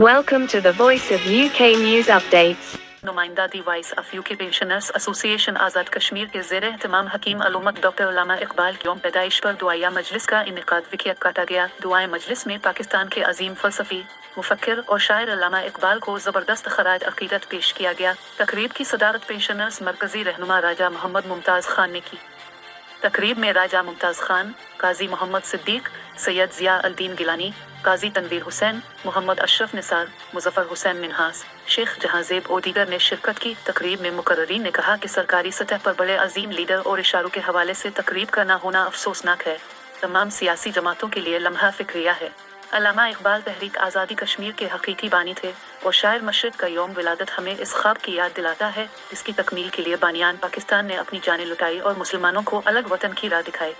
Welcome to the Voice of UK News Updates. नुमाइंदा the voice of UK pensioners association Azad Kashmir के ज़ेर एहतमाम हकीम अलूमत doctor अल्लामा इकबाल की यौम पैदाइश पर दुआया मजलिस का इनेकाद विकिया काटा गया। दुआए मजलिस में पाकिस्तान के अजीम फ़लसफ़ी मुफक्किर और शायर अल्लामा इकबाल को ज़बरदस्त खराज अक़ीदत पेश किया गया। तकरीब की सदारत पेंशनर्स मरकज़ी रहनुमा राजा मोहम्मद मुमताज़ खान ने की। तकरीब में राजा मुमताज़ खान, काजी मोहम्मद सिद्दीक, सैयद ज़िया अल-दीन गिलानी, काजी तनवीर हुसैन, मोहम्मद अशरफ निसार, मुज़फ़्फ़र हुसैन मिन्हास, शेख जहांज़ेब और दीगर ने शिरकत की। तकरीब में मुकर्ररीन ने कहा कि सरकारी सतह पर बड़े अजीम लीडर और इशारों के हवाले से तकरीब का ना होना अफसोसनाक है। तमाम सियासी जमातों के लिए लम्हा फ़िक्रिया है। अल्लामा इकबाल तहरीक आज़ादी कश्मीर के हकीकी बानी थे और शायर मशरिक़ का यौम विलादत हमें इस ख्वाब की याद दिलाता है जिसकी तकमील के लिए बानियान पाकिस्तान ने अपनी जानें लुटाई और मुसलमानों को अलग वतन की राह दिखाई।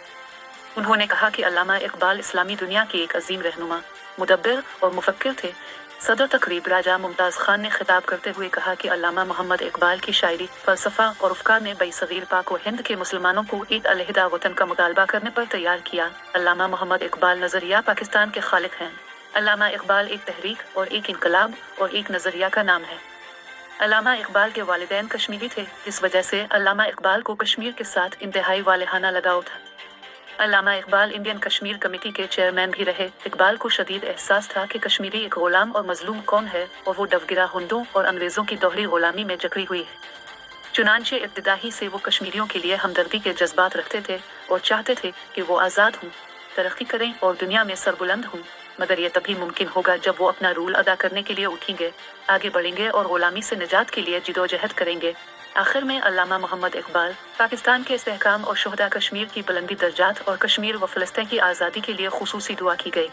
उन्होंने कहा कि अल्लामा इकबाल इस्लामी दुनिया के एक अजीम रहनुमा, मुदब्बिर और मुफक्किर थे। सदर तकरीब राजा मुमताज़ खान ने खिताब करते हुए कहा कि अल्लामा मोहम्मद इकबाल की शायरी, फ़लसफ़ा और अफ़कार ने बरसग़ीर पाक व हिंद के मुसलमानों को एक अलहदा वतन का मुतालबा करने पर तैयार किया। अल्लामा मोहम्मद इकबाल नज़रिया पाकिस्तान के खालिक हैं। अल्लामा इकबाल एक तहरीक और एक इनकलाब और एक नज़रिया का नाम है। अल्लामा इकबाल के वालिदैन कश्मीरी थे, इस वजह से अल्लामा इकबाल को कश्मीर के साथ इंतहाई वालेहाना लगाव था। अल्लामा इकबाल इंडियन कश्मीर कमेटी के चेयरमैन भी रहे। इकबाल को शदीद एहसास था कि कश्मीरी एक ग़ुलाम और मजलूम कौम है और वो डबगिरा हुंदों और अंग्रेज़ों की दोहरी ग़ुलामी में जकड़ी हुई है। चुनांचे इब्तिदाई से वो कश्मीरियों के लिए हमदर्दी के जज्बात रखते थे और चाहते थे कि वो आज़ाद हों, तरक्की करें और दुनिया में सरबुलंद हों। मगर यह तभी मुमकिन होगा जब वो अपना रूल अदा करने के लिए उठेंगे, आगे बढ़ेंगे और ग़ुलामी से निजात के लिए जिदोजहद करेंगे। आखिर में अल्लामा मोहम्मद इकबाल, पाकिस्तान के इस्तेहकाम और शुहदा कश्मीर की बुलंदी दर्जात और कश्मीर व फ़लस्तीन की आज़ादी के लिए खुसूसी दुआ की गई।